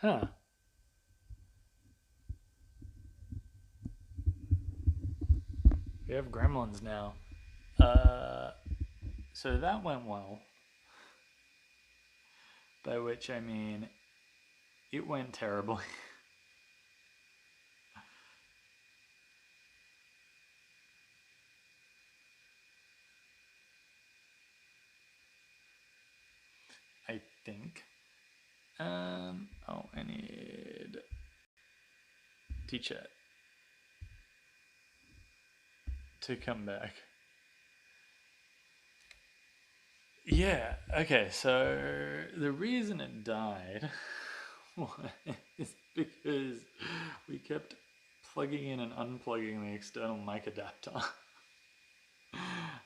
Huh. We have gremlins now. So that went well. By which I mean, it went terribly. I think. Oh, I need teacher to come back. Yeah, okay, so the reason it died was because we kept plugging in and unplugging the external mic adapter.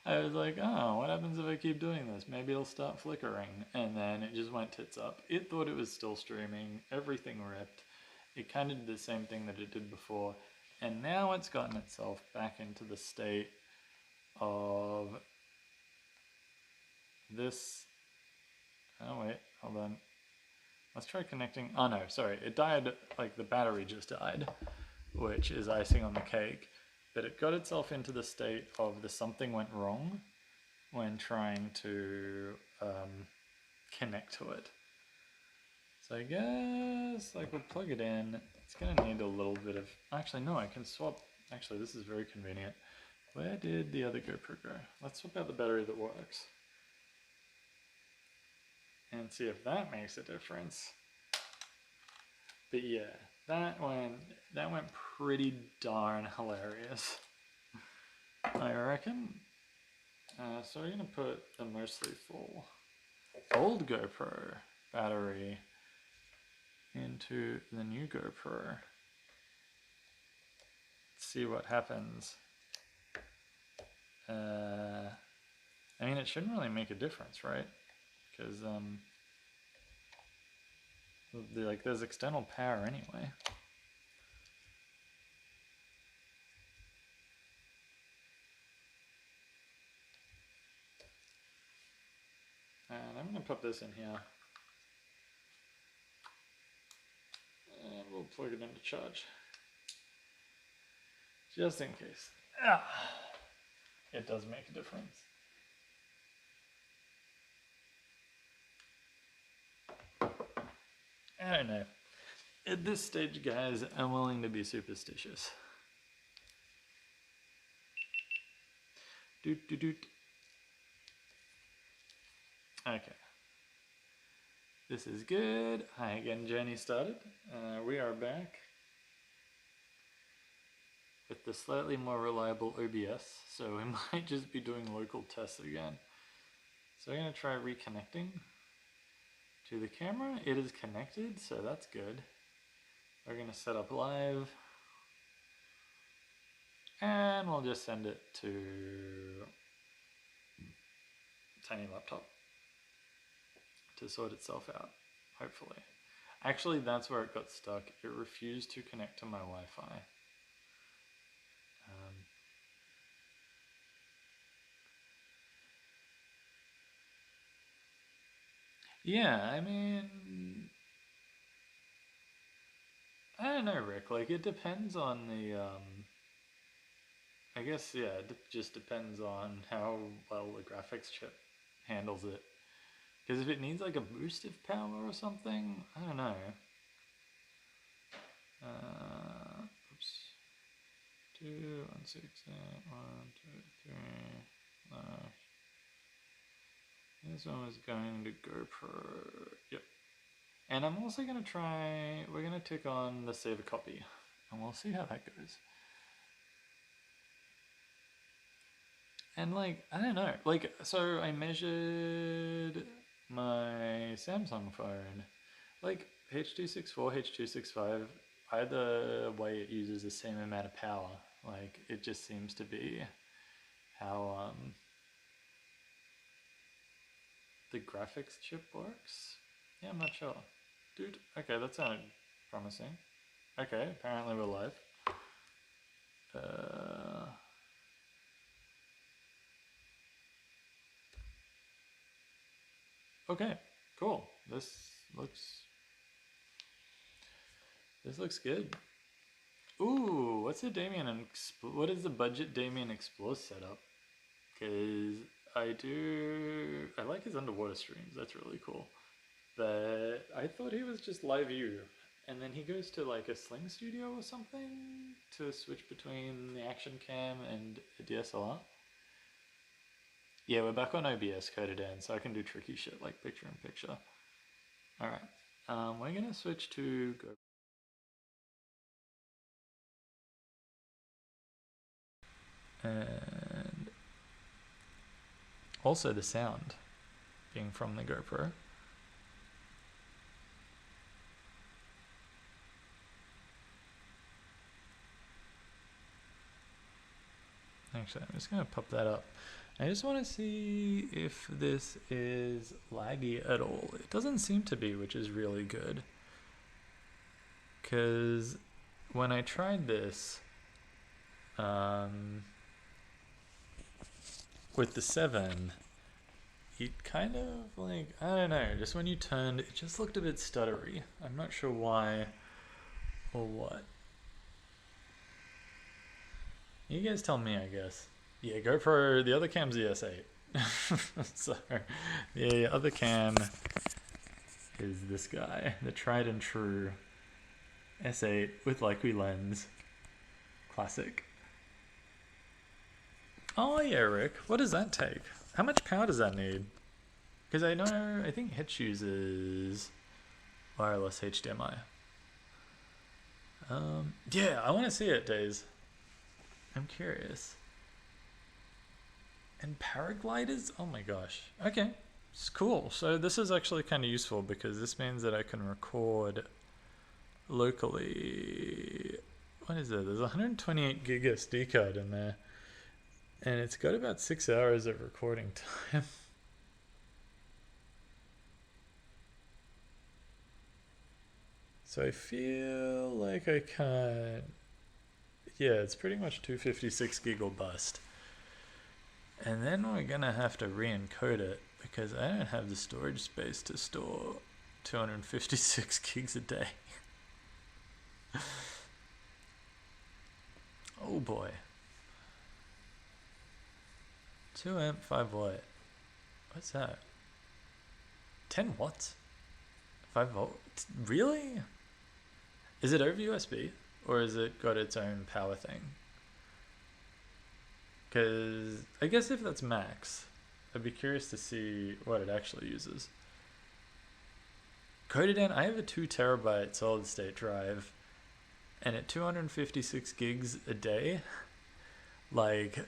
I was like, oh, what happens if I keep doing this? Maybe it'll start flickering. And then it just went tits up. It thought it was still streaming. Everything ripped. It kind of did the same thing that it did before. And now it's gotten itself back into the state of this. Oh, wait, hold on. Let's try connecting. Oh, no, sorry. It died, like the battery just died, which is icing on the cake. But it got itself into the state of the something went wrong when trying to connect to it. So I guess like we'll plug it in. It's gonna need a little bit of, actually no, I can swap. Actually, this is very convenient. Where did the other GoPro go? Let's swap out the battery that works and see if that makes a difference. But yeah, that went pretty darn hilarious, I reckon. So we're gonna put a mostly full old GoPro battery into the new GoPro. Let's see what happens. I mean, it shouldn't really make a difference, right? Because like there's external power anyway. And I'm gonna put this in here. And we'll plug it into charge. Just in case. It does make a difference. I don't know. At this stage, guys, I'm willing to be superstitious. Doot doot doot. Okay. This is good. Hi again, journey started. We are back with the slightly more reliable OBS, so we might just be doing local tests again. So I'm going to try reconnecting to the camera. It is connected, so that's good. We're going to set up live, and we'll just send it to tiny laptop to sort itself out, hopefully. Actually, that's where it got stuck. It refused to connect to my Wi-Fi. Yeah, I mean, I don't know, Rick. Like, it depends on the, I guess, yeah, it just depends on how well the graphics chip handles it. Because if it needs, like, a boost of power or something, I don't know. Oops. 2, 1, 6, 8, 1, 2, 3, no. This one was going to GoPro, yep. And I'm also going to try, we're going to tick on the save a copy, and we'll see how that goes. And like, I don't know, like, so I measured my Samsung phone, like H.264, H.265, either way it uses the same amount of power. Like, it just seems to be how the graphics chip works. Yeah, I'm not sure. Dude, okay, that sounded promising. Okay, apparently we're live. Okay, cool. This looks This looks good. Ooh, what's the Damien and what is the budget Damien Explore setup? Because I like his underwater streams. That's really cool. But I thought he was just live view, and then he goes to like a Sling Studio or something to switch between the action cam and a DSLR. Yeah, we're back on OBS coded in, so I can do tricky shit like picture in picture. All right, we're gonna switch to GoPro. And also the sound being from the GoPro. Actually, I'm just going to pop that up. I just want to see if this is laggy at all. It doesn't seem to be, which is really good. Because when I tried this with the 7, it kind of like, I don't know, just when you turned, it just looked a bit stuttery. I'm not sure why or what. You guys tell me, I guess. Yeah, GoPro, the other cam's the S8. So, the other cam is this guy, the tried and true S8 with Leica lens. Classic. Oh yeah, Rick, what does that take? How much power does that need? Because I think Hitch uses wireless HDMI. Yeah, I want to see it, Days. I'm curious. And paragliders? Oh my gosh. Okay, it's cool. So this is actually kind of useful because this means that I can record locally. What is it? There's 128 gig SD card in there. And it's got about 6 hours of recording time. So I feel like I can't. Yeah, it's pretty much 256 gig or bust. And then we're gonna have to re-encode it because I don't have the storage space to store 256 gigs a day. Oh boy. 2 amp 5 watt. What's that? 10 watts? 5 volts? Really? Is it over USB or has it got its own power thing? Because I guess if that's max, I'd be curious to see what it actually uses. Coded in, I have a 2 terabyte solid state drive, and at 256 gigs a day, like,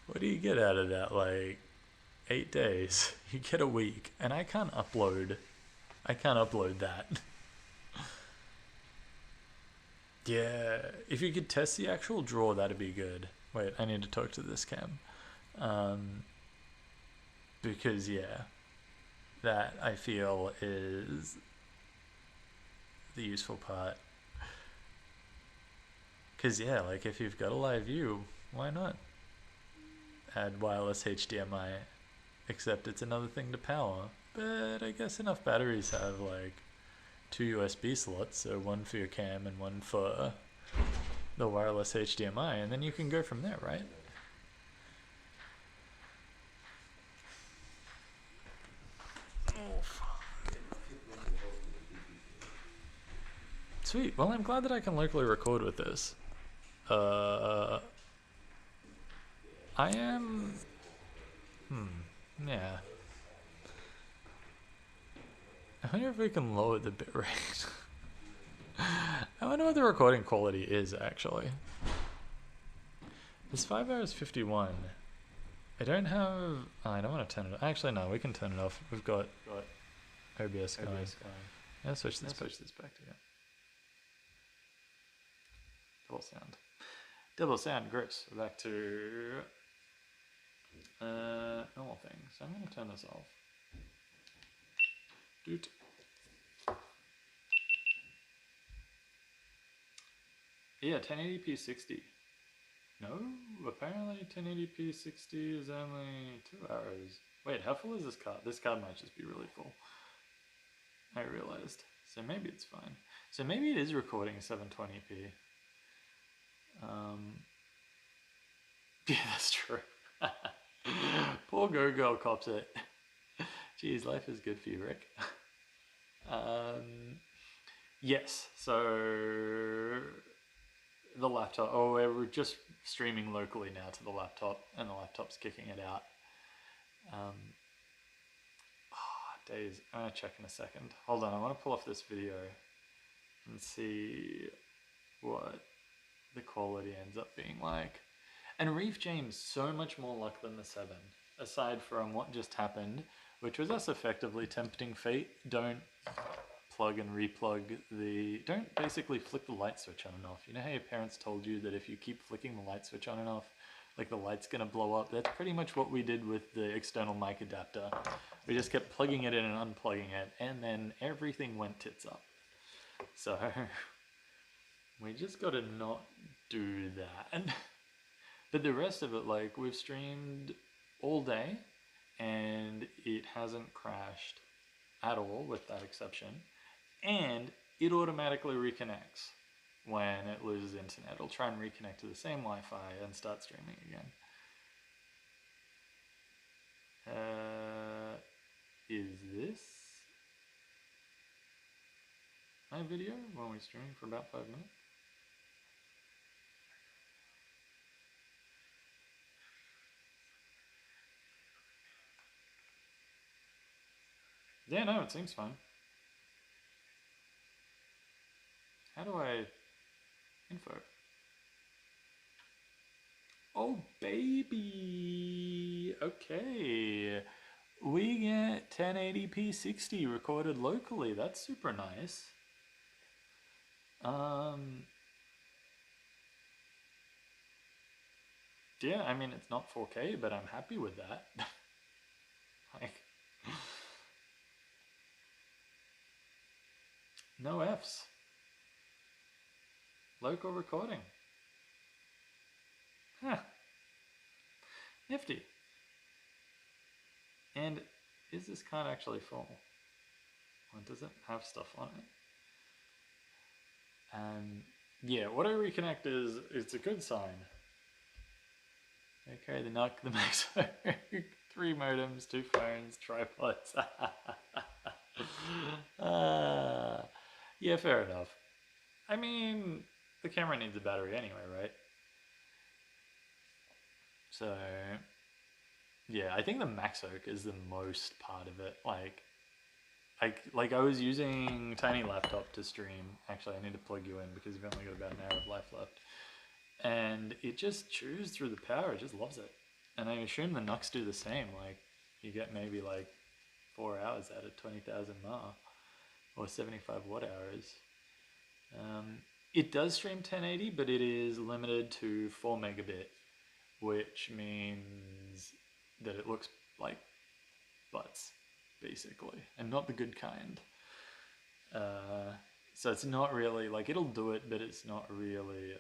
what do you get out of that? Like, 8 days. You get a week, and I can't upload that. Yeah, if you could test the actual draw, that'd be good. Wait, I need to talk to this cam. Because, yeah, that I feel is the useful part. Because, yeah, like if you've got a live view, why not add wireless HDMI? Except it's another thing to power. But I guess enough batteries have like 2 USB slots, so one for your cam and one for the wireless HDMI, and then you can go from there, right? Sweet. Well, I'm glad that I can locally record with this. I am... yeah. I wonder if we can lower the bitrate. I wonder what the recording quality is, actually. It's 5 hours 51. I don't have... Oh, I don't want to turn it off. Actually, no, we can turn it off. We've got OBS going. Yeah, switch this back to you. Double sound, gross. We're back to normal thing. So I'm going to turn this off. Doot. Yeah, 1080p 60. No, apparently 1080p 60 is only 2 hours. Wait, how full is this card? This card might just be really full. I realized. So maybe it's fine. So maybe it is recording 720p. Yeah, that's true. Poor Go Girl cops it. Geez, life is good for you, Rick. Yes, so the laptop, we're just streaming locally now to the laptop, and the laptop's kicking it out. Days, I'm gonna check in a second. Hold on, I want to pull off this video and see what the quality ends up being like. And Reef James, so much more luck than the 7, aside from what just happened, which was us effectively tempting fate. Don't plug and replug don't basically flick the light switch on and off. You know how your parents told you that if you keep flicking the light switch on and off, like the light's gonna blow up? That's pretty much what we did with the external mic adapter. We just kept plugging it in and unplugging it, and then everything went tits up. So we just gotta not do that. But the rest of it, like, we've streamed all day and it hasn't crashed at all with that exception. And it automatically reconnects when it loses internet. It'll try and reconnect to the same Wi-Fi and start streaming again. Is this my video when we're streaming for about 5 minutes? Yeah, no, it seems fine. How do I info? Oh, baby. Okay. We get 1080p 60 recorded locally. That's super nice. Yeah, I mean, it's not 4K, but I'm happy with that. Like, no Fs. Local recording. Huh. Nifty. And is this card actually full? Or does it have stuff on it? Yeah, what I reconnect is, it's a good sign. Okay, the NUC, the Max, 3 modems, 2 phones, tripods. Yeah, fair enough. I mean, the camera needs a battery anyway, right? So, yeah, I think the Max Oak is the most part of it. Like I was using tiny laptop to stream. Actually, I need to plug you in because you've only got about an hour of life left. And it just chews through the power. It just loves it. And I assume the NUCs do the same. Like, you get maybe like 4 hours out of 20,000 mAh or 75 watt hours. It does stream 1080, but it is limited to 4 megabit, which means that it looks like butts, basically, and not the good kind. So it's not really, like, it'll do it, but it's not really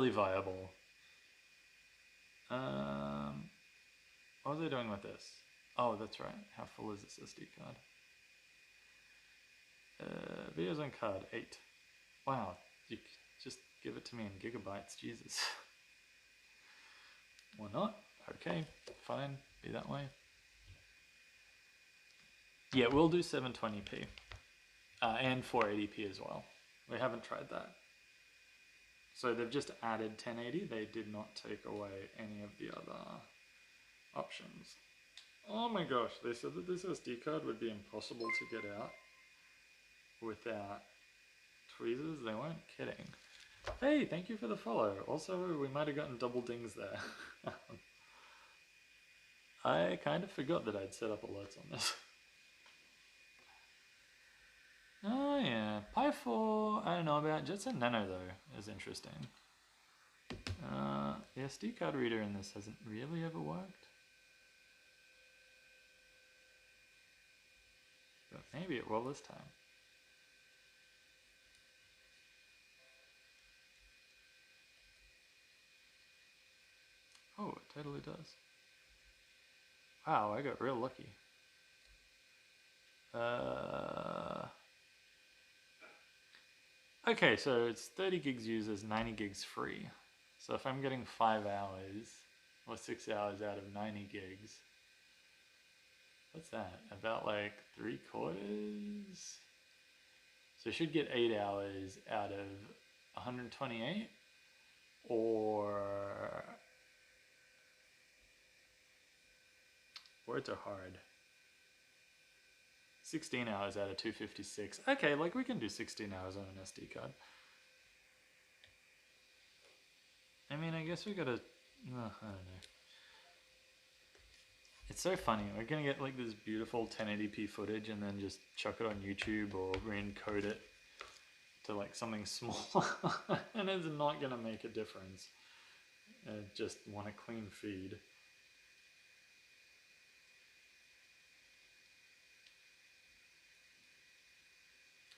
viable. What was I doing with this? Oh, that's right. How full is this SD card? Videos on card 8. Wow, you just give it to me in gigabytes, Jesus. Or not? Okay, fine, be that way. Yeah, we'll do 720p and 480p as well. We haven't tried that. So they've just added 1080. They did not take away any of the other options. Oh my gosh, they said that this SD card would be impossible to get out without tweezers. They weren't kidding. Hey, thank you for the follow. Also, we might have gotten double dings there. I kind of forgot that I'd set up alerts on this. Oh yeah, Pi 4, I don't know about. Jetson Nano though is interesting. The SD card reader in this hasn't really ever worked. But maybe it will this time. Oh, it totally does. Wow, I got real lucky. Okay, so it's 30 gigs users, 90 gigs free. So if I'm getting 5 hours or 6 hours out of 90 gigs, what's that? About like 3/4? So I should get 8 hours out of 128, or words are hard. 16 hours out of 256. Okay, like we can do 16 hours on an SD card. I mean, I guess we gotta, I don't know. It's so funny. We're gonna get like this beautiful 1080p footage and then just chuck it on YouTube or re-encode it to like something small, and it's not gonna make a difference. I just want a clean feed.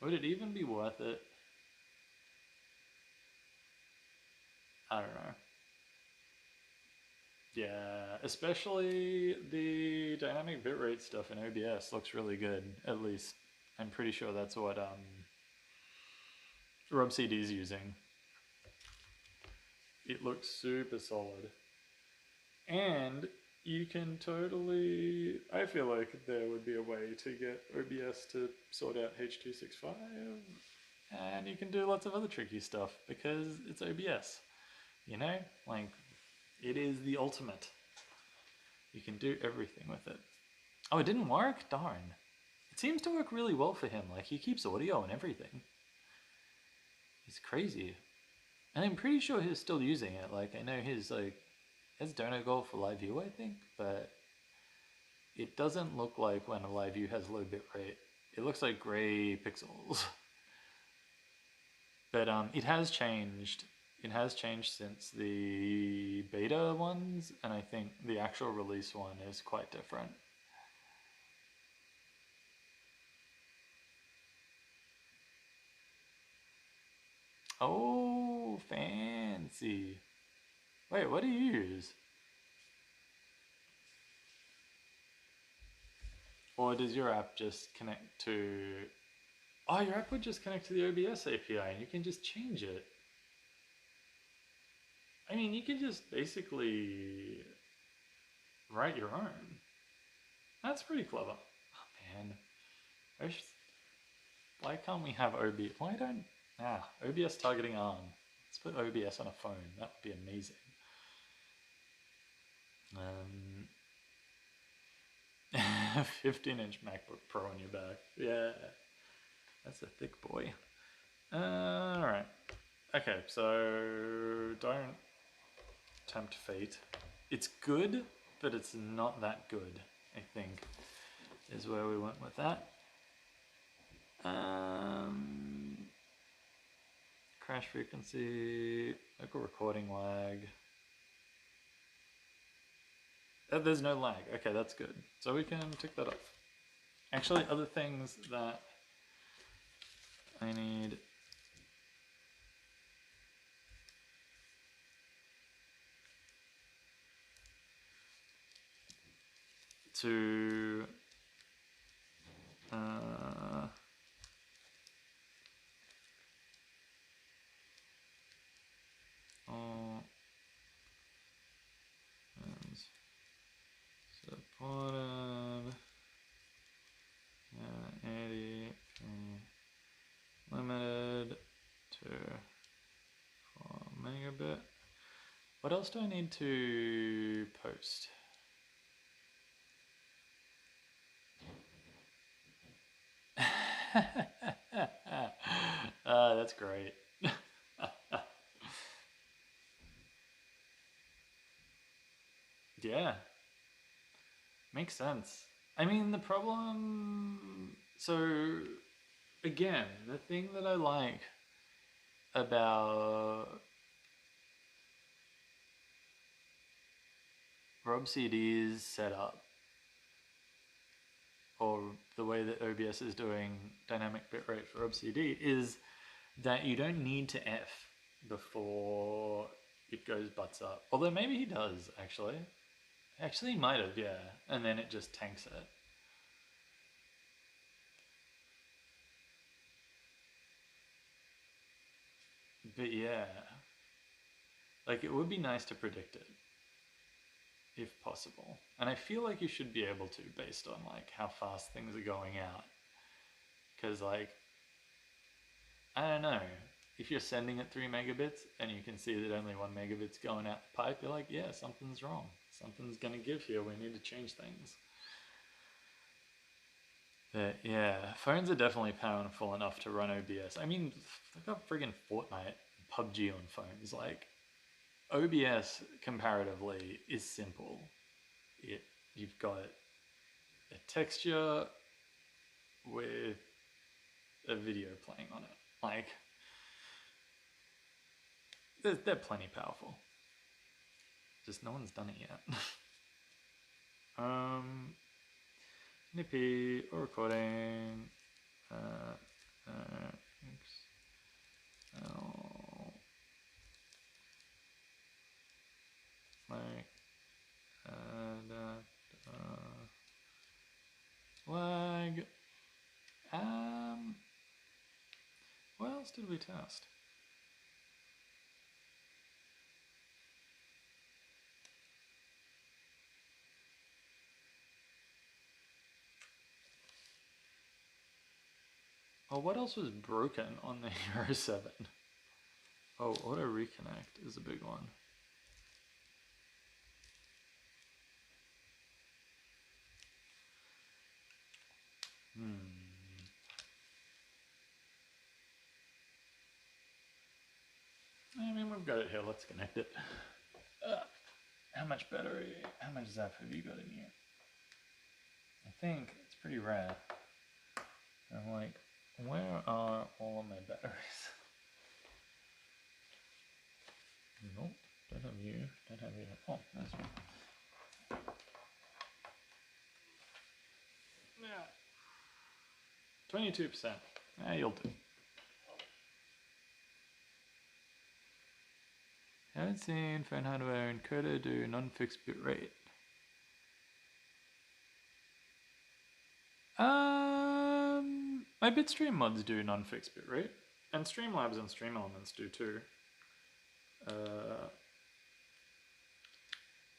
Would it even be worth it? I don't know. Yeah, especially the dynamic bitrate stuff in OBS looks really good. At least I'm pretty sure that's what RubCD is using. It looks super solid. And you can totally, I feel like there would be a way to get OBS to sort out H.265, and you can do lots of other tricky stuff because it's OBS, you know? Like, it is the ultimate. You can do everything with it. Oh, it didn't work? Darn. It seems to work really well for him. Like, he keeps audio and everything. It's crazy. And I'm pretty sure he's still using it. Like, I know his, like, has donor goal for live view, I think, but it doesn't look like when a live view has low bitrate. It looks like gray pixels. But it has changed. It has changed since the beta ones, and I think the actual release one is quite different. Oh, fancy. Wait, what do you use? Or does your app just connect to... Oh, your app would just connect to the OBS API and you can just change it. I mean, you can just basically write your own. That's pretty clever. Oh man. Why can't we have OBS? Why don't... OBS targeting on. Let's put OBS on a phone. That would be amazing. 15-inch MacBook Pro on your back. Yeah, that's a thick boy. Alright. Okay, so don't tempt fate. It's good, but it's not that good, I think, is where we went with that. Crash frequency, local recording lag. There's no lag. Okay, that's good. So we can tick that off. Actually, other things that I need to supported 80 limited to 4 megabit. What else do I need to post? That's great. Yeah, makes sense. I mean, the problem, so again, the thing that I like about RobCD's setup, or the way that OBS is doing dynamic bitrate for RobCD, is that you don't need to F before it goes butts up. Although maybe he does, actually. Actually, he might have, yeah. And then it just tanks it. But yeah, like it would be nice to predict it, if possible. And I feel like you should be able to, based on like how fast things are going out. Because like, I don't know, if you're sending it 3 megabits and you can see that only 1 megabit's going out the pipe, you're like, yeah, something's wrong. Something's gonna give here, we need to change things. But yeah, phones are definitely powerful enough to run OBS. I mean, they've got friggin' Fortnite, PUBG on phones. Like, OBS comparatively is simple. You've got a texture with a video playing on it. Like, they're plenty powerful. Just no one's done it yet. Nippy or recording. Like lag. What else did we test? Oh, what else was broken on the Hero 7? Oh, auto reconnect is a big one. I mean, we've got it here. Let's connect it. How much battery, how much zap have you got in here? I think it's pretty rare. I'm like, where are all of my batteries? Nope, don't have you, don't have you. Oh, that's one. Yeah. 22%. You'll do. Haven't seen phone hardware encoder do non-fixed bitrate. My Bitstream mods do non-fixed bitrate, and Streamlabs and StreamElements do too.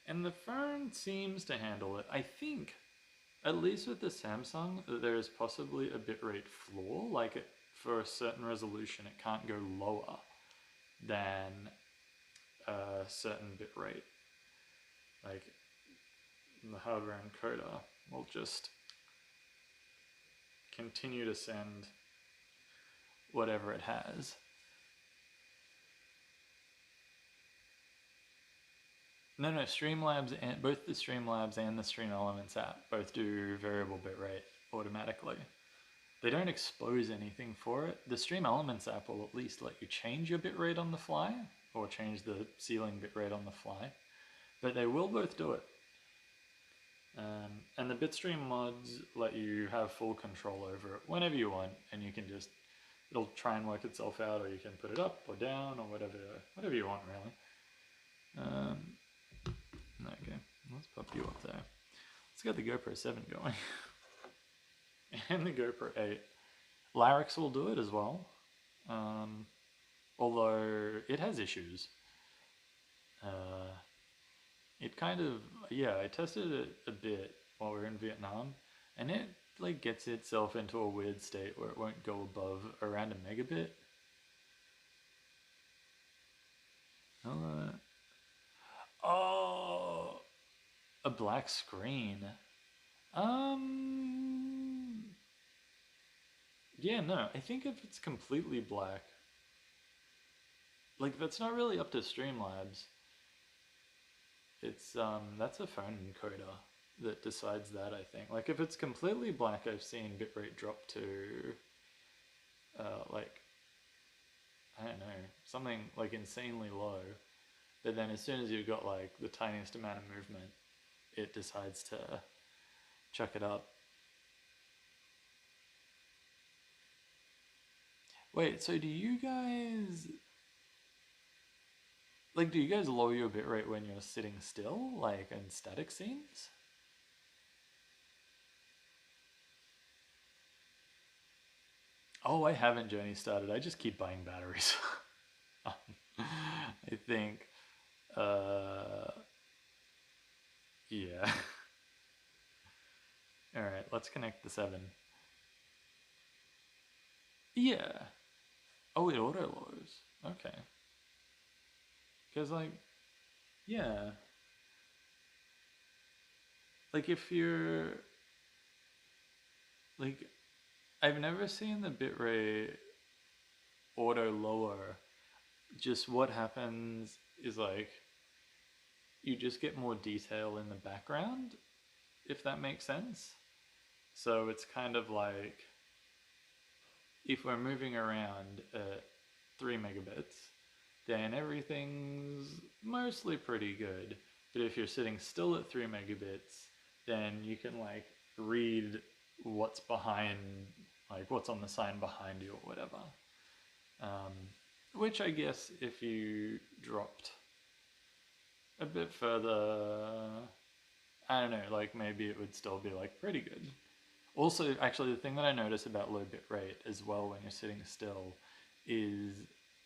And the phone seems to handle it. I think, at least with the Samsung, that there is possibly a bitrate floor. Like for a certain resolution, it can't go lower than a certain bitrate. Like the hardware encoder will just continue to send whatever it has. No, Streamlabs and both the Streamlabs and the StreamElements app both do variable bitrate automatically. They don't expose anything for it. The StreamElements app will at least let you change your bitrate on the fly, or change the ceiling bitrate on the fly, but they will both do it. And the Bitstream mods let you have full control over it whenever you want, and you can just, it'll try and work itself out, or you can put it up or down or whatever you want really. Okay, let's pop you up there. Let's get the GoPro 7 going. And the GoPro 8. Larix will do it as well. Although it has issues. It kind of, yeah, I tested it a bit while we were in Vietnam, and it like gets itself into a weird state where it won't go above around a megabit. Oh, a black screen. Yeah, no, I think if it's completely black, like that's not really up to Streamlabs. It's that's a phone encoder that decides that, I think. Like if it's completely black, I've seen bitrate drop to like, I don't know, something like insanely low. But then as soon as you've got like the tiniest amount of movement, it decides to chuck it up. Wait, so do you guys lower your bitrate when you're sitting still, like in static scenes? Oh, I haven't journey started. I just keep buying batteries. I think, yeah. Alright, let's connect the 7. Yeah. Oh, it auto lowers. Okay. Because, like, yeah. Like, if you're. Like, I've never seen the bitrate auto lower. Just what happens is, like, you just get more detail in the background, if that makes sense. So it's kind of like if we're moving around at 3 megabits, then everything's mostly pretty good. But if you're sitting still at 3 megabits, then you can like read what's behind, like what's on the sign behind you or whatever. Which I guess if you dropped a bit further, I don't know, like maybe it would still be like pretty good. Also, actually, the thing that I notice about low bit rate as well when you're sitting still is,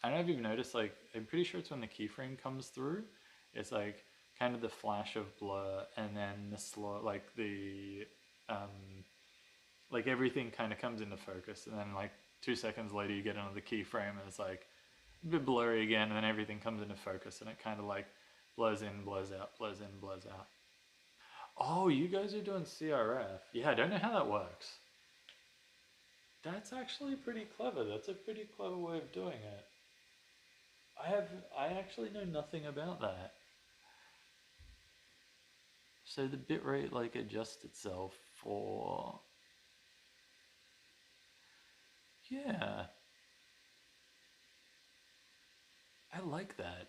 I don't know if you've noticed, like, I'm pretty sure it's when the keyframe comes through, it's like kind of the flash of blur and then the slow, like everything kind of comes into focus and then like 2 seconds later you get another keyframe and it's like a bit blurry again and then everything comes into focus and it kind of like blurs in, blurs out, blurs in, blurs out. Oh, you guys are doing CRF. Yeah, I don't know how that works. That's actually pretty clever. That's a pretty clever way of doing it. I actually know nothing about that. So the bitrate like adjusts itself for, yeah. I like that.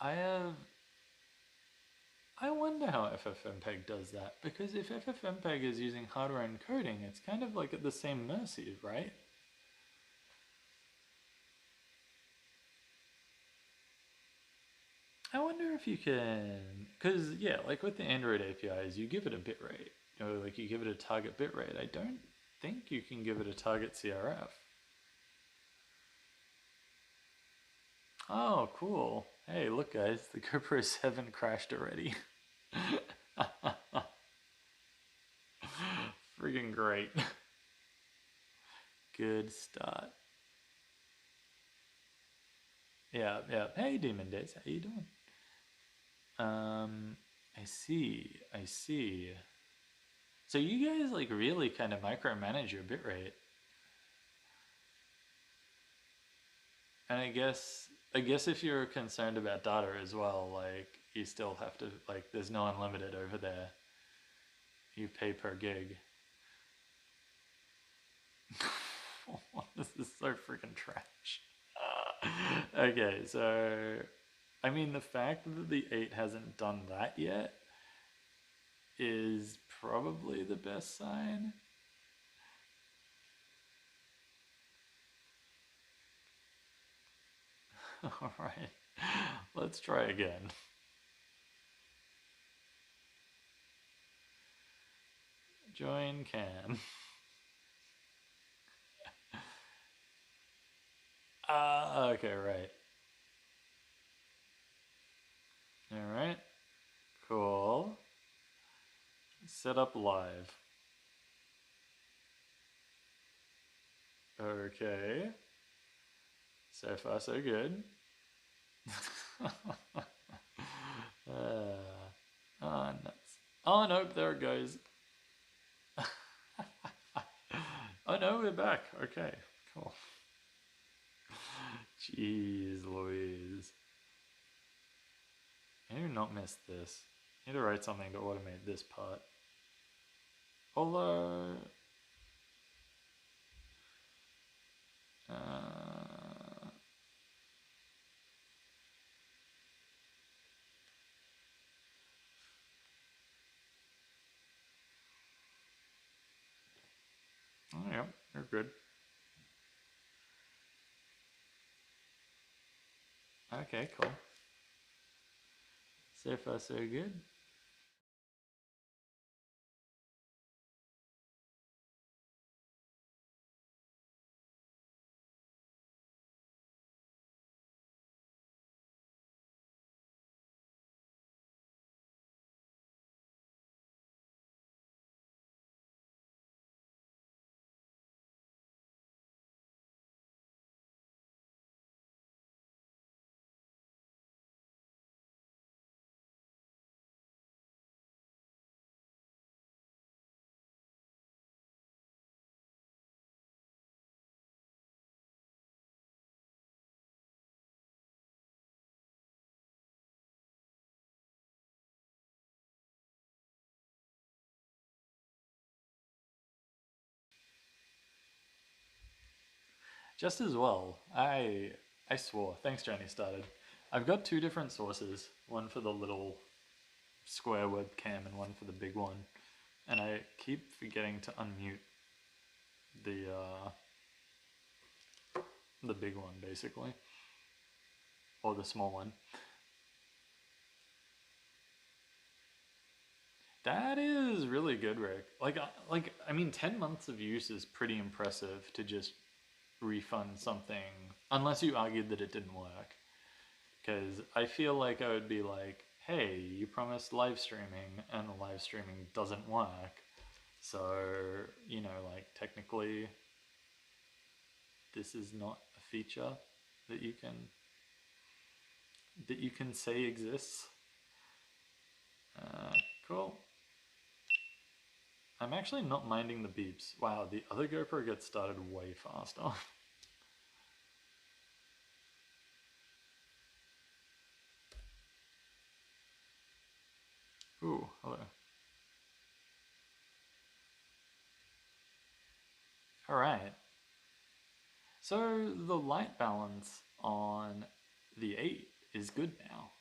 I have I wonder how FFmpeg does that, because if FFmpeg is using hardware encoding, it's kind of like at the same mercy, right? I wonder if you can, because yeah, like with the Android APIs, you give it a bitrate, like you give it a target bitrate. I don't think you can give it a target CRF. Oh, cool. Hey, look guys, the GoPro 7 crashed already. Freaking great. Good start. Yeah, yeah. Hey, Demon Days, how you doing? I see, I see. So you guys like really kind of micromanage your bitrate. And I guess if you're concerned about data as well, like you still have to like there's no unlimited over there. You pay per gig. This is so freaking trash. Okay, so I mean the fact that the 8 hasn't done that yet is probably the best sign. Alright, let's try again. Join cam. Okay, right. Alright, cool. Set up live. Okay. So far, so good. Oh, nuts. Oh, nope, there it goes. Oh, no, we're back. Okay, cool. Jeez Louise. I do not miss this. I need to write something to automate this part. Although... oh, yeah, you're good. Okay, cool. So far, so good. just as well, I swore, thanks Jenny started, I've got two different sources, one for the little square webcam and one for the big one, and I keep forgetting to unmute the big one basically, or the small one. That is really good, Rick. I mean, 10 months of use is pretty impressive to just refund something, unless you argued that it didn't work. Because I feel like I would be like, hey, you promised live streaming, and the live streaming doesn't work. So, you know, like, technically, this is not a feature that you can say exists. Cool. I'm actually not minding the beeps. Wow, the other GoPro gets started way faster. Ooh, hello. Alright. So the light balance on the 8 is good now.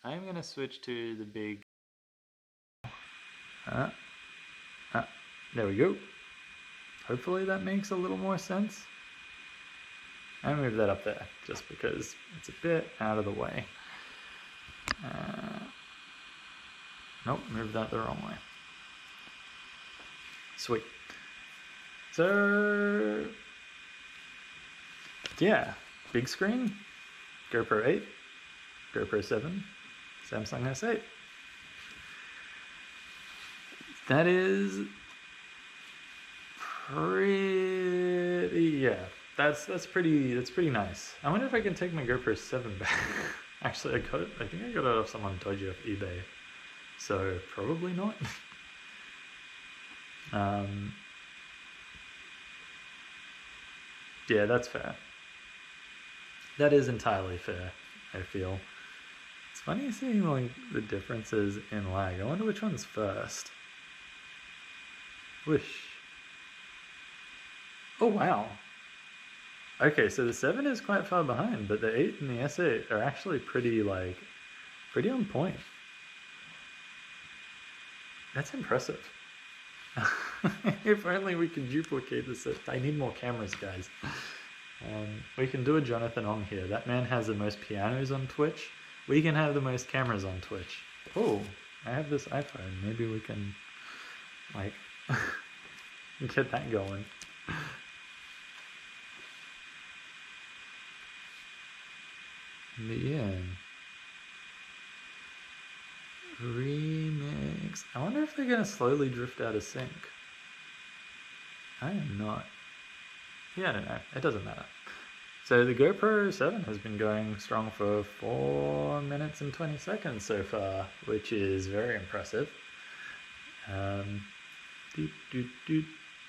I'm going to switch to the big... there we go. Hopefully that makes a little more sense. I move that up there just because it's a bit out of the way. Nope, moved that the wrong way. Sweet. So, yeah, big screen, GoPro 8, GoPro 7, Samsung S8. That is pretty, yeah, that's pretty nice. I wonder if I can take my GoPro 7 back. Actually, I think I got it off someone dodgy off eBay, so probably not. Yeah, that's fair. That is entirely fair, I feel. It's funny seeing like the differences in lag. I wonder which one's first. Whoosh. Oh wow. Okay, so the 7 is quite far behind, but the 8 and the S8 are actually pretty on point. That's impressive. If only we could duplicate this. I need more cameras, guys. We can do a Jonathan Ong here. That man has the most pianos on Twitch. We can have the most cameras on Twitch. Oh, I have this iPhone. Maybe we can, like, get that going. But yeah. Remix. I wonder if they're going to slowly drift out of sync. I am not. Yeah, I don't know. It doesn't matter. So the GoPro 7 has been going strong for 4 minutes and 20 seconds so far, which is very impressive.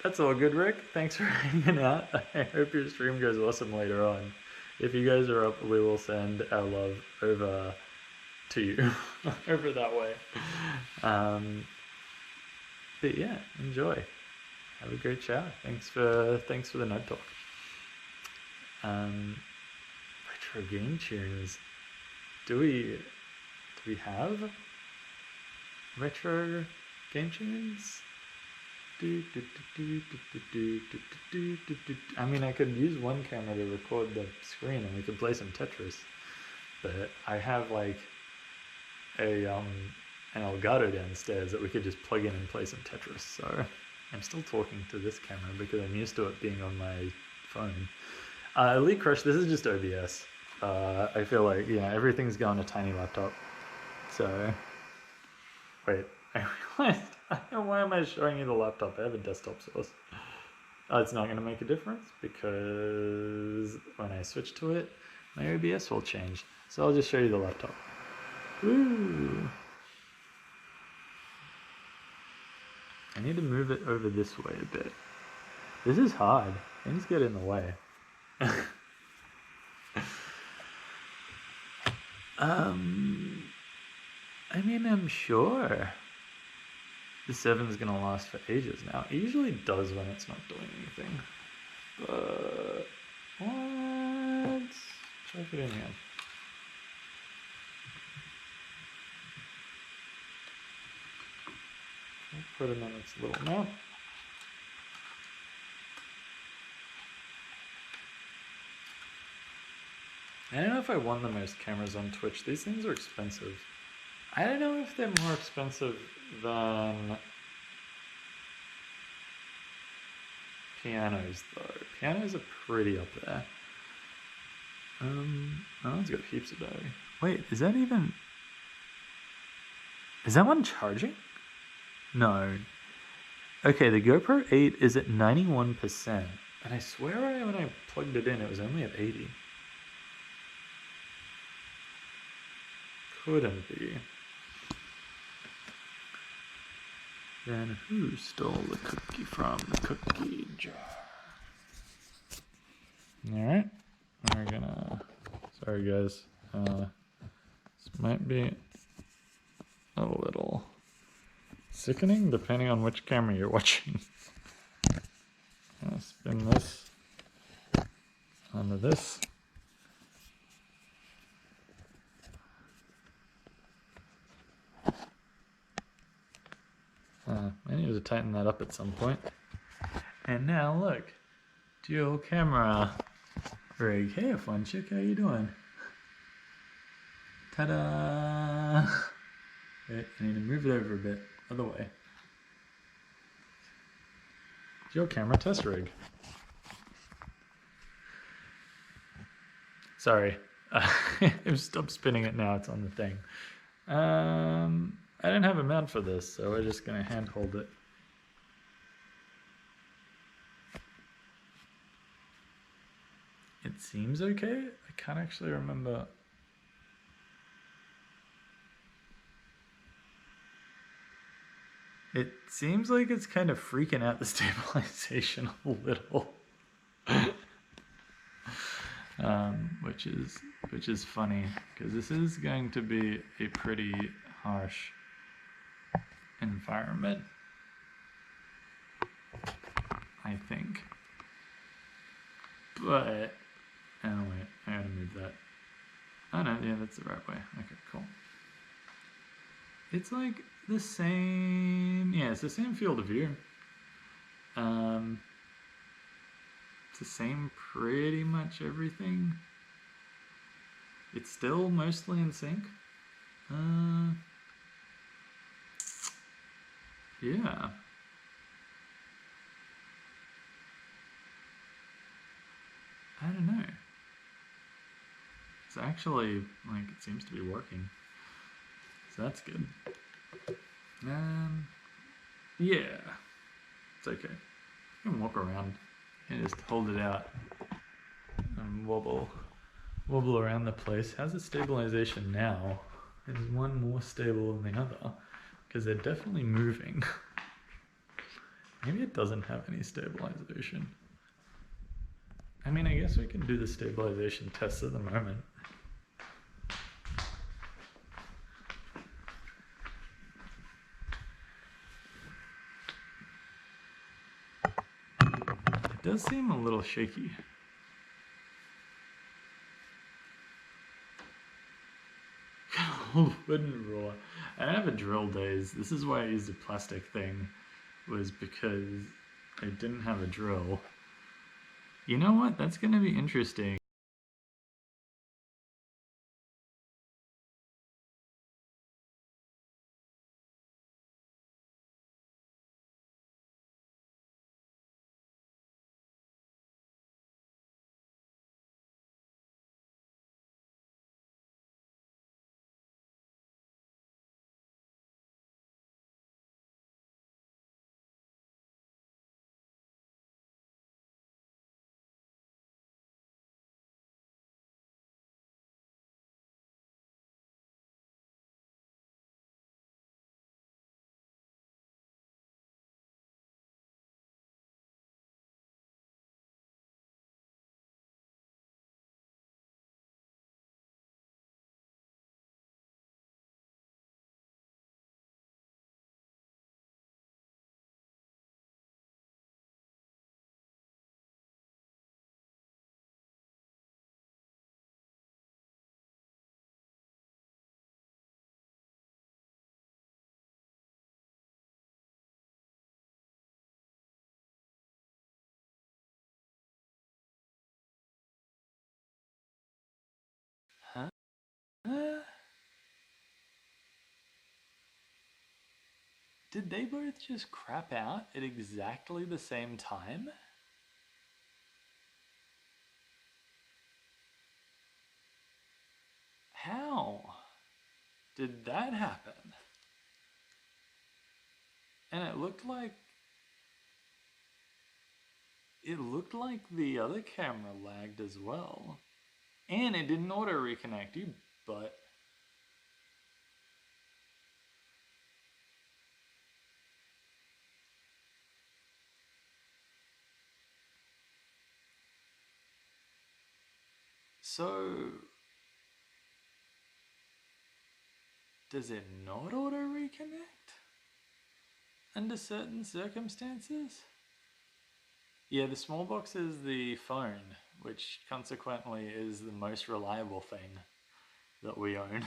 That's all good, Rick. Thanks for hanging out. I hope your stream goes awesome later on. If you guys are up, we will send our love over to you over that way. But yeah, enjoy. Have a great shower. Thanks for the note talk. Retro game tunes. Do we have retro game tunes? I mean, I could use one camera to record the screen and we could play some Tetris, but I have like an Elgato downstairs that we could just plug in and play some Tetris. So I'm still talking to this camera because I'm used to it being on my phone. Elite Crush, this is just OBS. I feel like, yeah, everything's going to tiny laptop. So, wait, I realized, why am I showing you the laptop? I have a desktop source. It's not going to make a difference because when I switch to it, my OBS will change. So I'll just show you the laptop. Woo! I need to move it over this way a bit. This is hard. Things get in the way. I mean, I'm sure the 7's gonna last for ages now. It usually does when it's not doing anything. But let's check it in here. Put it on its little mount. I don't know if I won the most cameras on Twitch. These things are expensive. I don't know if they're more expensive than pianos though. Pianos are pretty up there. That one's got heaps of battery. Wait, is that even... Is that one charging? No. Okay, the GoPro 8 is at 91%. And I swear when I plugged it in, it was only at 80. Couldn't be. Then who stole the cookie from the cookie jar? Alright, we're gonna... Sorry guys, this might be a little sickening depending on which camera you're watching. I'm gonna spin this onto this. I need to tighten that up at some point. And now look, dual camera rig. Hey F1 chick, how you doing? Ta-da! Wait, I need to move it over a bit, other way. Dual camera test rig. Sorry, I've stopped spinning it now, it's on the thing. I didn't have a mount for this, so we're just gonna hand hold it. It seems okay. I can't actually remember. It seems like it's kind of freaking out the stabilization a little. Which is funny, because this is going to be a pretty harsh environment, I think. But, oh wait, I gotta move that. Oh no, yeah, that's the right way. Okay, cool. It's like the same, yeah, it's the same field of view. It's the same pretty much everything. It's still mostly in sync. Yeah. I don't know. It's actually, like, it seems to be working. So that's good. Yeah. It's okay. You can walk around and just hold it out and wobble around the place. How's the stabilization now? Is one more stable than the other? Because they're definitely moving. Maybe it doesn't have any stabilization. I mean, I guess we can do the stabilization tests at the moment. It does seem a little shaky. Wooden ruler. I don't have a drill days. This is why I used a plastic thing, was because I didn't have a drill. You know what? That's gonna be interesting. Did they both just crap out at exactly the same time? How did that happen? And it looked like the other camera lagged as well. And it didn't auto reconnect, you butt. So, does it not auto reconnect under certain circumstances? Yeah, the small box is the phone, which consequently is the most reliable thing that we own.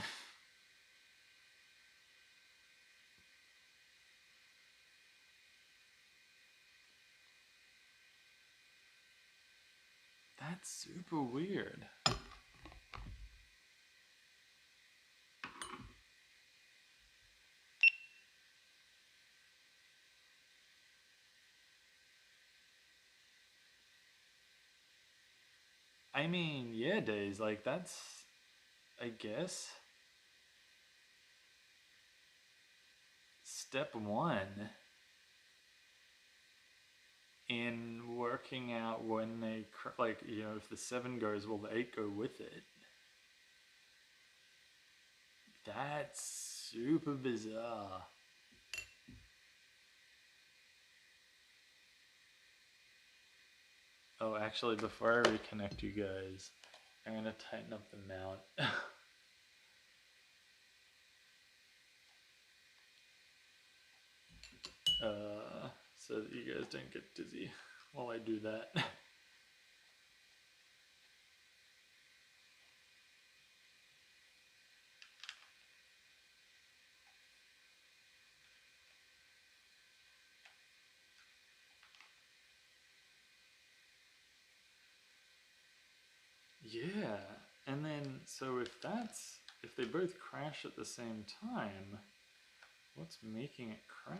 That's super weird. I mean, yeah, Days, like that's, I guess, step one in working out when they, like, you know, if the 7 goes, will the 8 go with it? That's super bizarre. Oh, actually, before I reconnect you guys, I'm gonna tighten up the mount. So that you guys don't get dizzy while I do that. Yeah, and then, so if they both crash at the same time, what's making it crash?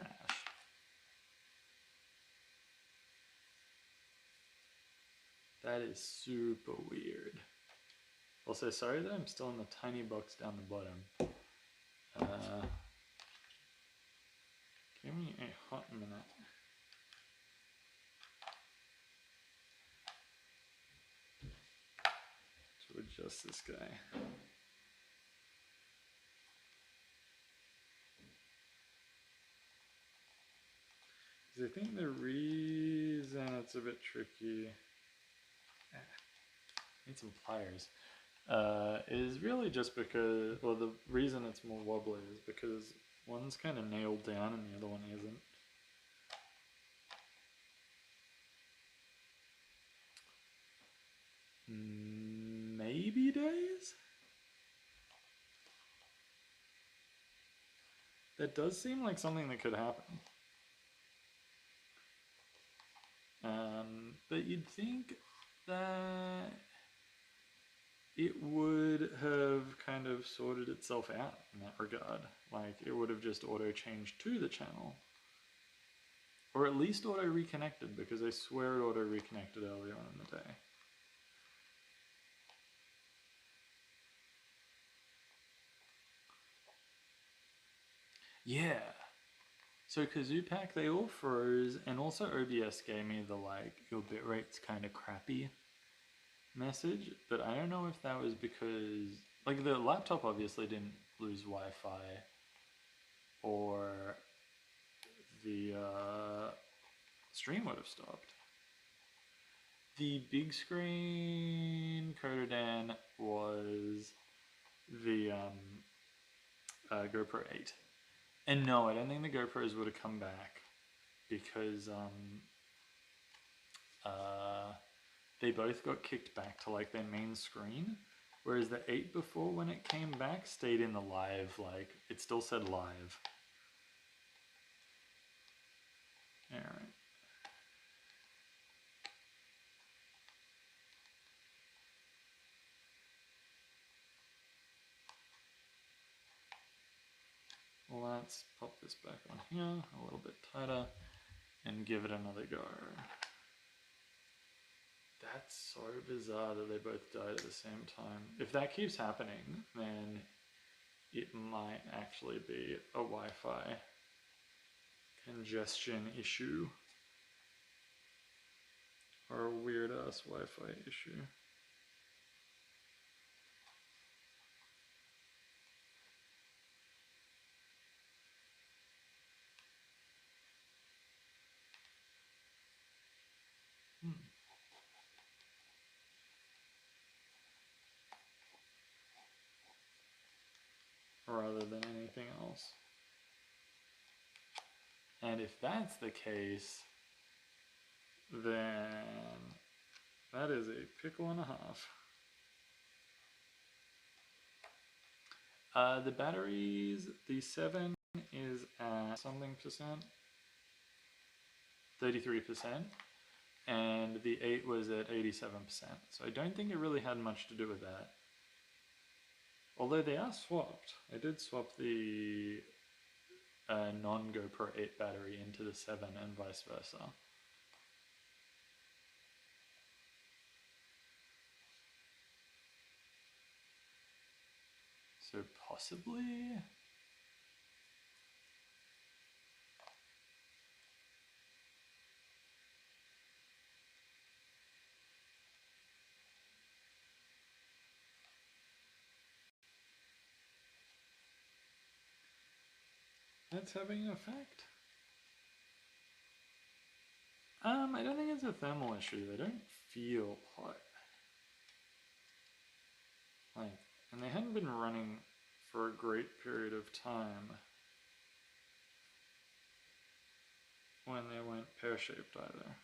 That is super weird. Also, sorry that I'm still in the tiny box down the bottom. Give me a hot minute. To adjust this guy. Because I think the reason it's a bit tricky, need some pliers, is really just because, well, the reason it's more wobbly is because one's kind of nailed down and the other one isn't. Maybe Days? That does seem like something that could happen. But you'd think that it would have kind of sorted itself out in that regard. Like, it would have just auto-changed to the channel. Or at least auto-reconnected, because I swear it auto-reconnected earlier on in the day. Yeah. So Kazoopak, they all froze, and also OBS gave me the, like, your bitrate's kind of crappy message, but I don't know if that was because, like, the laptop obviously didn't lose Wi-Fi, or the stream would have stopped. The big screen Kododan was the GoPro 8. And no, I don't think the GoPros would have come back because they both got kicked back to like their main screen, whereas the 8 before, when it came back, stayed in the live, like it still said live. Alright. let's pop this back on here a little bit tighter and give it another go. That's so bizarre that they both died at the same time. If that keeps happening, then it might actually be a Wi-Fi congestion issue. Or a weird ass Wi-Fi issue. Rather than anything else. And if that's the case, then that is a pickle and a half. The batteries, the 7 is at something percent, 33%, and the 8 was at 87%. So I don't think it really had much to do with that. Although they are swapped. I did swap the non-GoPro 8 battery into the 7 and vice versa. So possibly... that's having an effect. I don't think it's a thermal issue. They don't feel hot. Like, and they hadn't been running for a great period of time when they weren't pear-shaped either.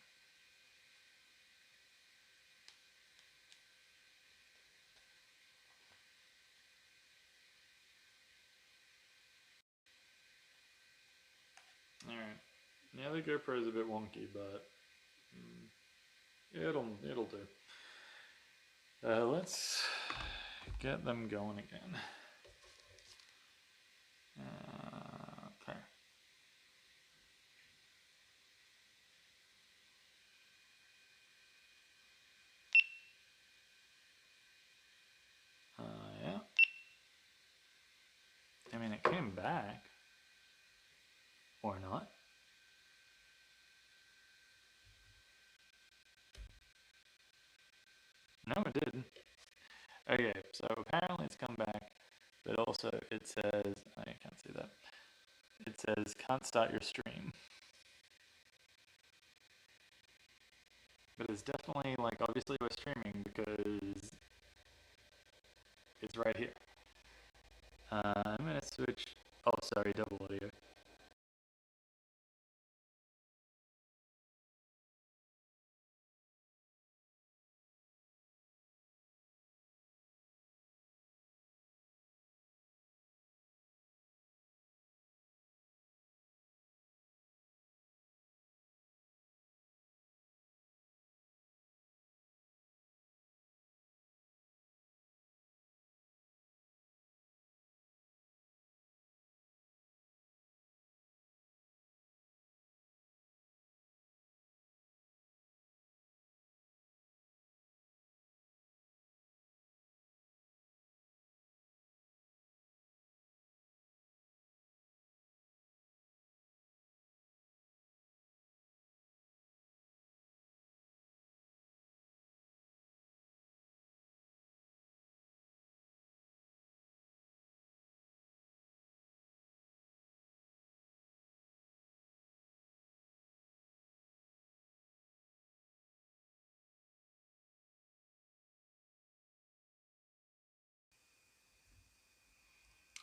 Alright, yeah, the GoPro is a bit wonky, but it'll do. Let's get them going again. Okay. Yeah. I mean, it came back. Or not. No, it did. Okay, so apparently it's come back, but also it says, I can't see that. It says, can't start your stream. But it's definitely, like, obviously we're streaming because it's right here. I'm gonna switch, oh sorry, double audio.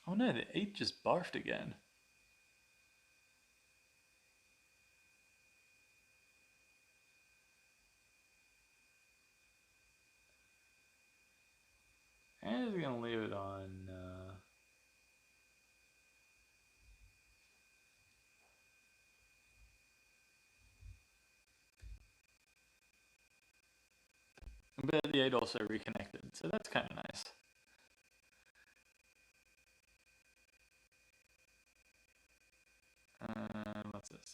Oh no, the 8 just barfed again. I'm just gonna leave it on, but the 8 also reconnected, so that's kind of nice.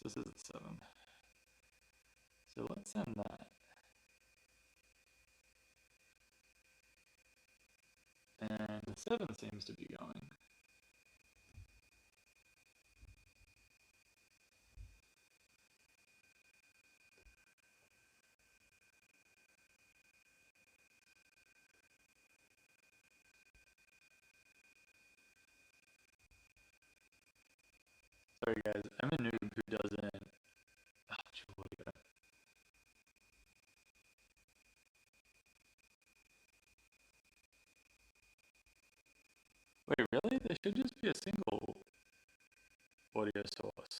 this is a 7. So let's send that. And the 7 seems to be going. Sorry guys, I'm a noob who doesn't... Oh, audio. Wait, really? There should just be a single audio source.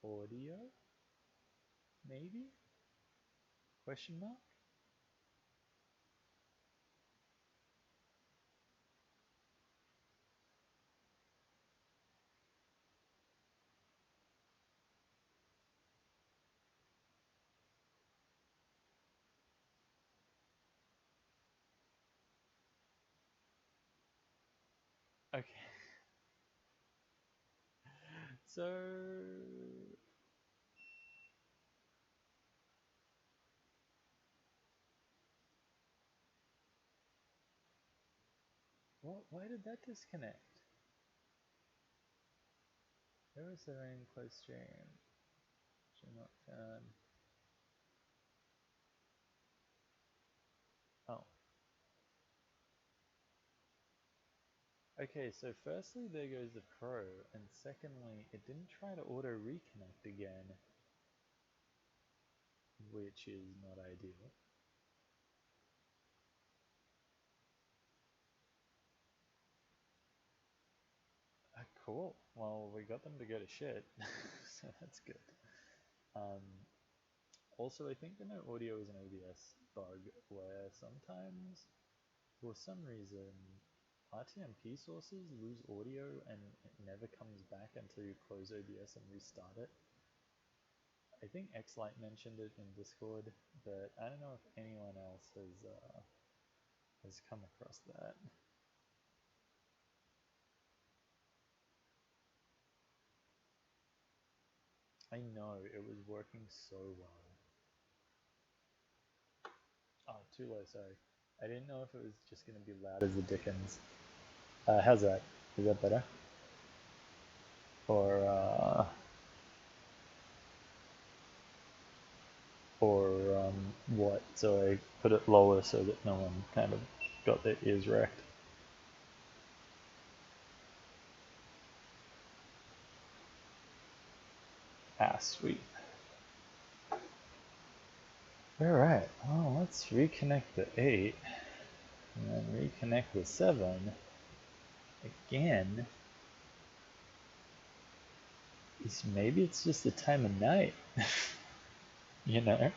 Audio? Maybe? Question mark? Okay. So... What? Why did that disconnect? Where is the rain close stream? Should not found. Oh. Okay, so firstly there goes the Pro, and secondly it didn't try to auto reconnect again, which is not ideal. A Cool. Well, we got them to go to shit, so that's good. Also, I think the no audio is an OBS bug where sometimes, for some reason, RTMP sources lose audio and it never comes back until you close OBS and restart it. I think Xlight mentioned it in Discord, but I don't know if anyone else has come across that. I know, it was working so well. Oh, too low, sorry. I didn't know if it was just going to be loud as the dickens. How's that? Is that better? Or what? So I put it lower so that no one kind of got their ears wrecked. Ah, sweet. Alright, well, let's reconnect the 8 and then reconnect the 7 again. Maybe it's just the time of night, you know?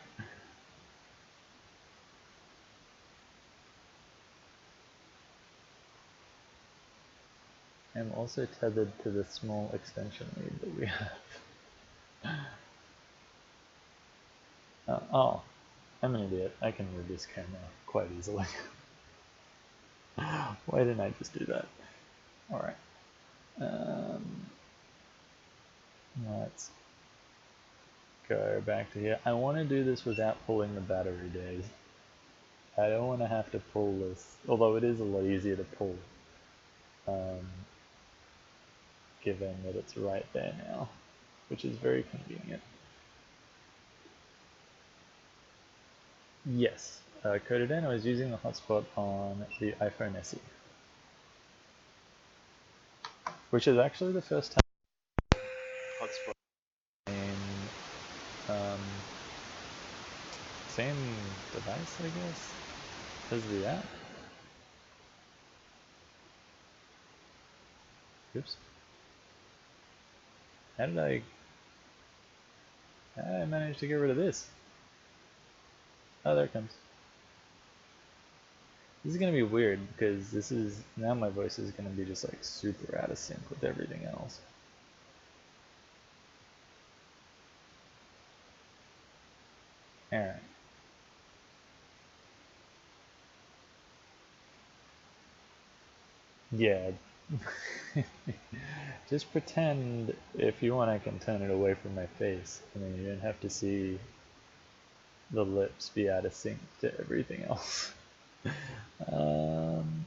I'm also tethered to the small extension lead that we have. Oh, I'm an idiot. I can move this camera quite easily. Why didn't I just do that? Alright. Let's go back to here. I want to do this without pulling the battery days. I don't want to have to pull this, although it is a lot easier to pull, given that it's right there now, which is very convenient. Yes, coded in. I was using the hotspot on the iPhone SE, which is actually the first time hotspot in same device, I guess, as the app. Oops. How did I manage to get rid of this? Oh, there it comes. This is going to be weird because this is, now my voice is going to be just like super out of sync with everything else. Alright. Yeah. Just pretend, if you want, I can turn it away from my face. I mean, you don't have to see the lips be out of sync to everything else. I'm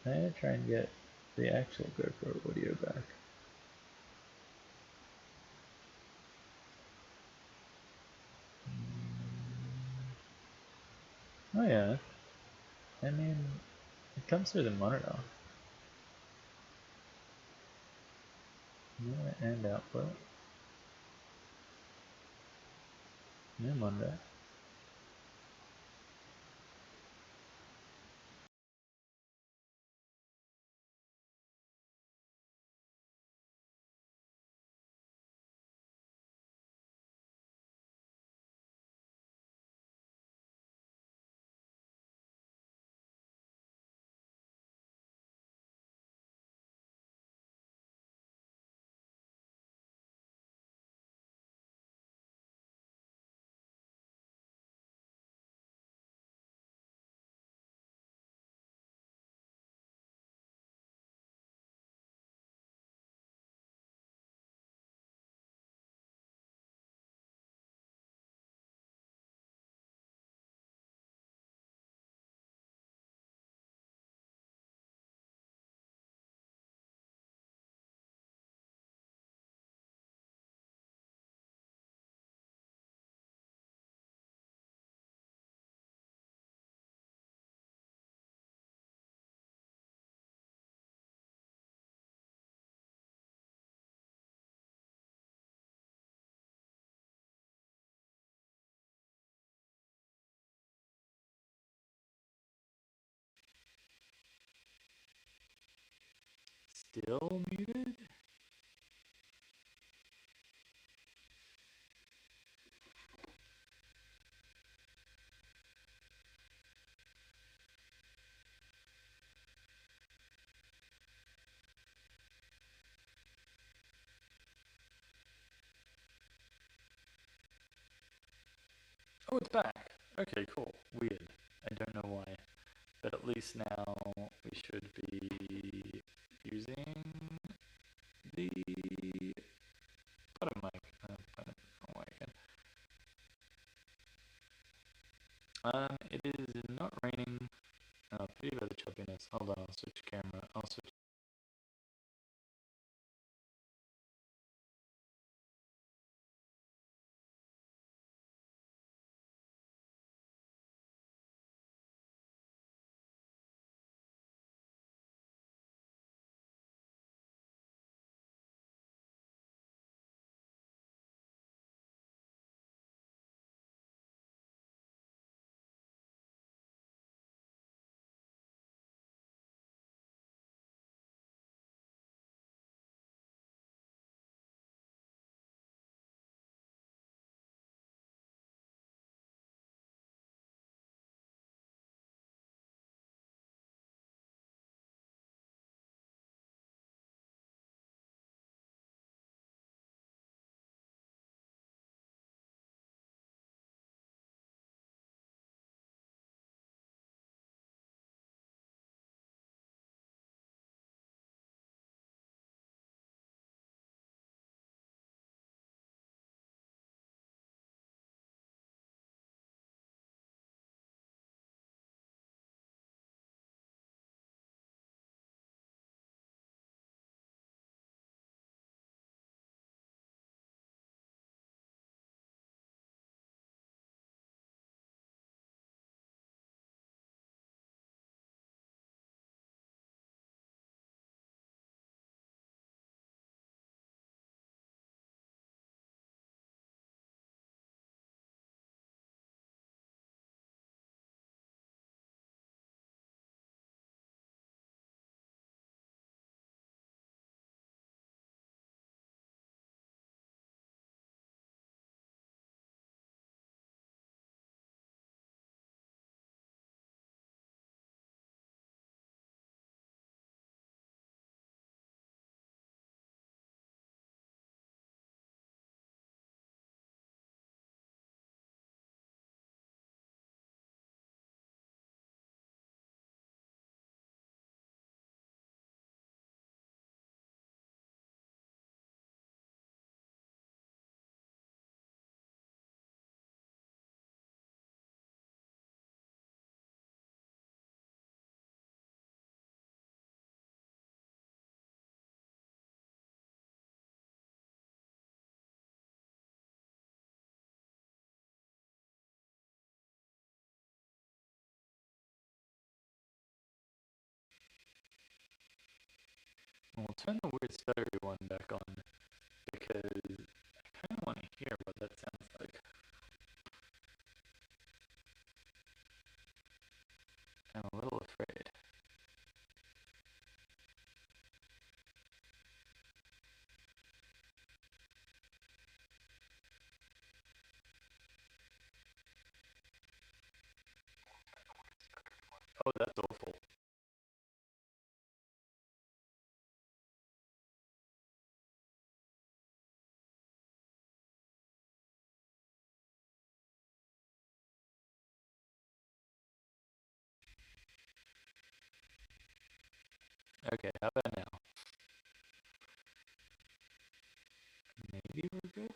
gonna try and get the actual GoPro audio back. Oh yeah. I mean, it comes through the monitor. Input and output. New monitor. Still muted? Oh, it's back. Okay, cool. Weird. I don't know why. But at least now we should be using the bottom mic. Oh, again. It is not raining. Pity about the choppiness. Hold on, I'll switch camera. I'll switch. We'll turn the weird stuttery one back on because I kind of want to hear what that sounds like. I'm a little afraid. Oh, that's awful. Okay, how about now? Maybe we're good?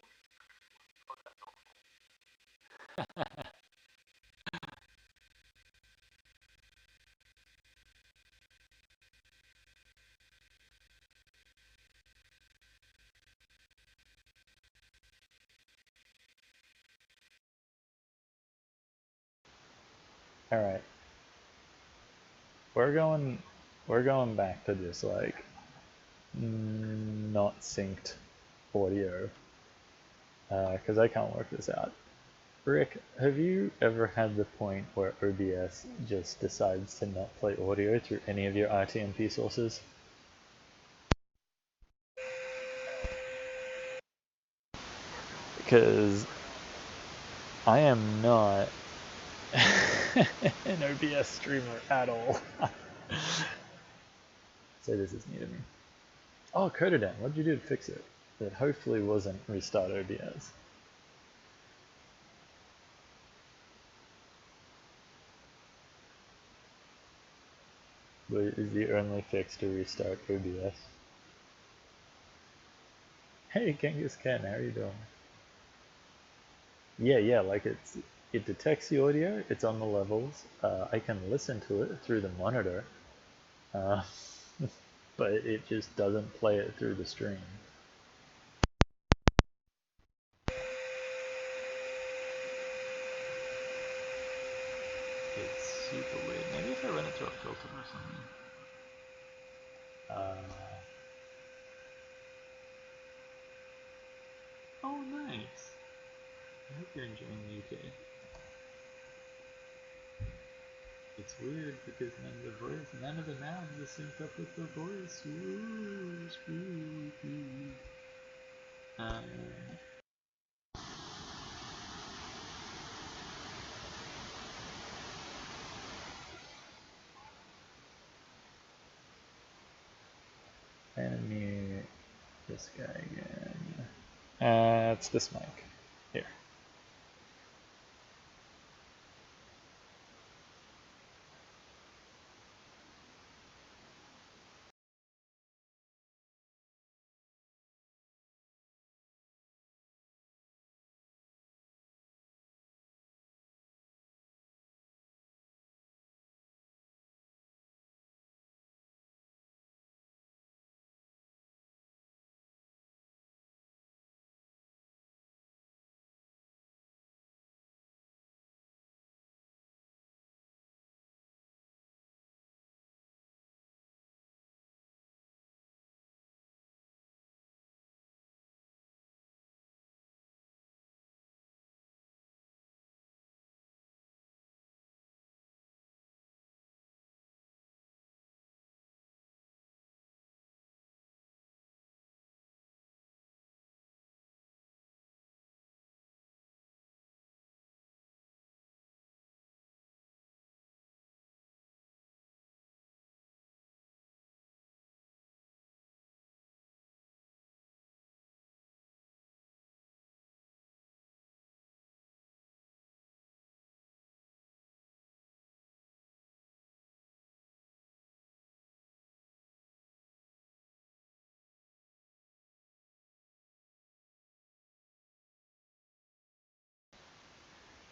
Alright. We're going back to this like not synced audio because I can't work this out. Rick, have you ever had the point where OBS just decides to not play audio through any of your rtmp sources? Because I am not an OBS streamer at all. So this is new to me. Oh, Codadan, what'd you do to fix it? That hopefully wasn't restart OBS. is the only fix to restart OBS. Hey Genghis Khan, how are you doing? Yeah, like it detects the audio, it's on the levels. I can listen to it through the monitor, uh, but it just doesn't play it through the stream. It's super weird. Maybe if I run it through a filter or something. Oh, nice. I hope you're enjoying the UK. It's weird because none of the nouns are synced up with the voice. Ooh, spooky. Animate this guy again. It's this mic. Here.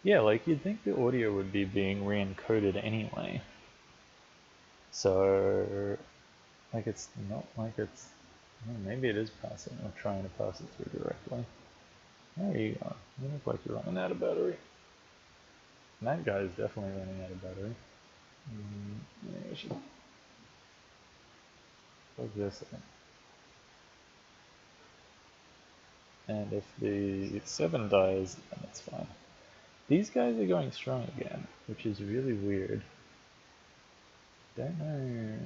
Yeah, like you'd think the audio would be being re-encoded anyway. So, like it's not like it's, well, maybe it is passing or trying to pass it through directly. There you go. You look like you're running out of battery. And that guy is definitely running out of battery. Maybe I should plug this in. And if the 7 dies, then it's fine. These guys are going strong again, which is really weird. Don't know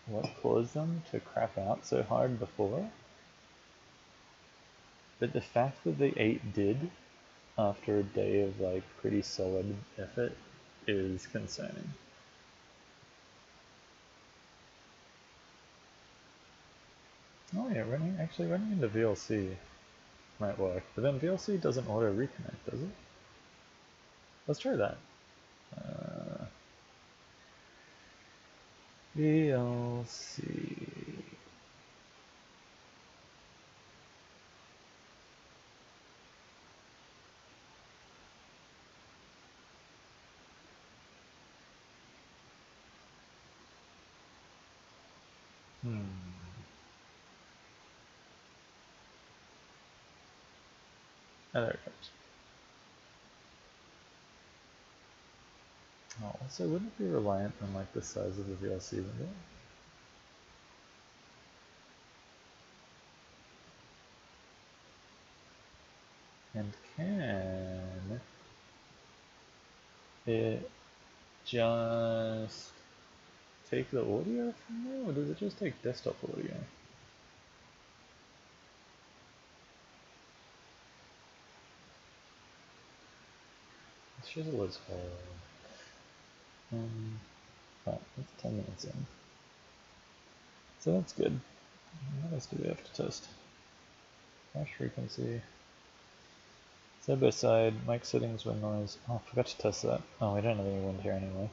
what caused them to crap out so hard before, but the fact that the 8 did after a day of like pretty solid effort is concerning. Oh yeah, actually running into VLC might work, but then VLC doesn't auto reconnect, does it? Let's try that. VLC. Oh, there it comes. Oh, also, wouldn't it be reliant on like the size of the VLC window? And can it just take the audio from there, or does it just take desktop audio? This shizzle is hard. Right, it's 10 minutes in. So that's good. What else do we have to test? Flash frequency. Side by side, mic settings, wind noise. Oh, I forgot to test that. Oh, we don't have any wind here anyway.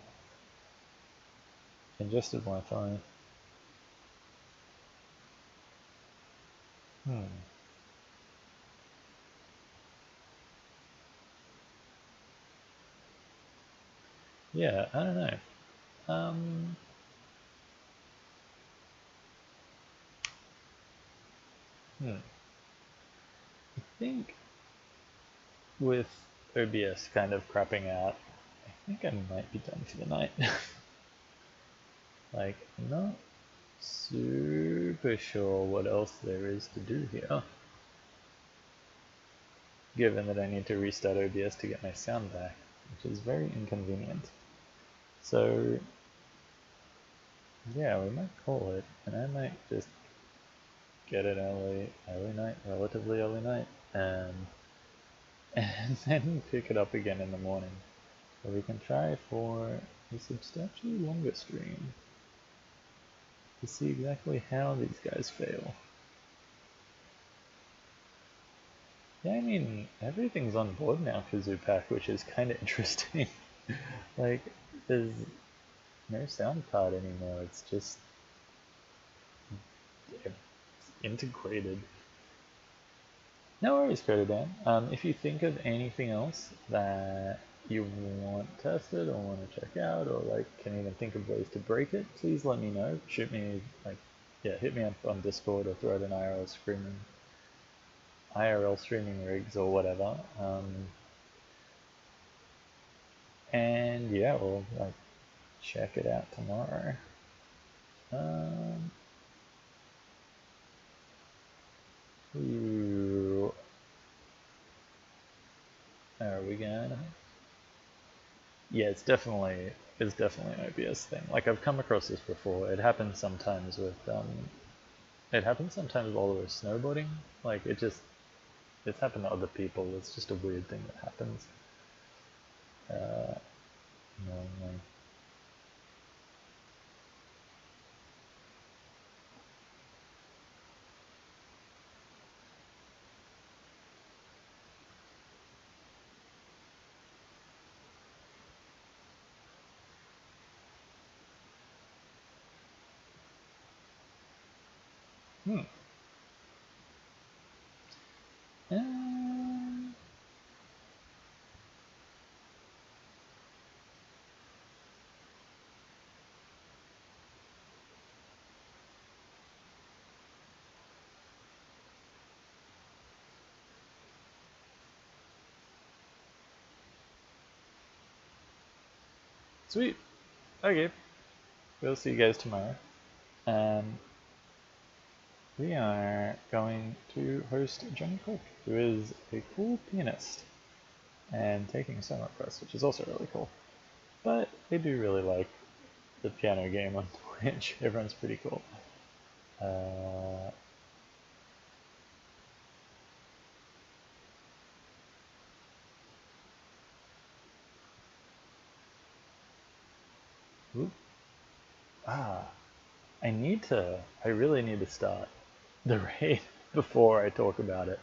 congested Wi-Fi. Yeah, I don't know. I think with OBS kind of crapping out, I think I might be done for the night. Like, I'm not super sure what else there is to do here. Given that I need to restart OBS to get my sound back, which is very inconvenient. So, yeah, we might call it, and I might just get it early night, relatively early night, and then pick it up again in the morning. So we can try for a substantially longer stream to see exactly how these guys fail. Yeah, I mean, everything's on board now for Zoopak, which is kind of interesting. Like, there's no sound card anymore, it's just integrated. No worries, Codadan. If you think of anything else that you want tested or want to check out, or like can even think of ways to break it, please let me know. Shoot me, like, yeah, hit me up on Discord or throw it in IRL streaming rigs or whatever. And yeah, we'll like check it out tomorrow. Ooh. Are we gonna? Yeah, it's definitely an OBS thing. Like I've come across this before. It happens sometimes with while we're snowboarding. Like it's happened to other people. It's just a weird thing that happens. Normally. Sweet. Okay. We'll see you guys tomorrow. We are going to host Johnny Cook, who is a cool pianist and taking a song request, which is also really cool. But I do really like the piano game on Twitch. Everyone's pretty cool. I really need to start the raid before I talk about it.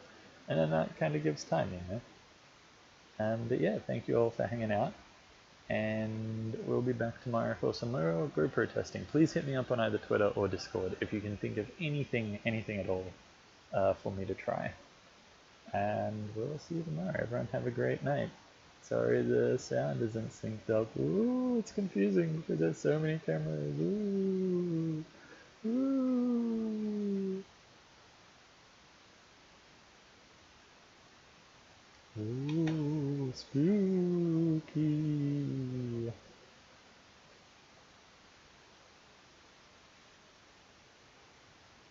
And then that kind of gives time, you know? But yeah, thank you all for hanging out. And we'll be back tomorrow for some more GoPro testing. Please hit me up on either Twitter or Discord if you can think of anything at all for me to try. And we'll see you tomorrow. Everyone have a great night. Sorry the sound isn't synced up. Ooh, it's confusing because there's so many cameras. Ooh. Ooh. Ooh, spooky.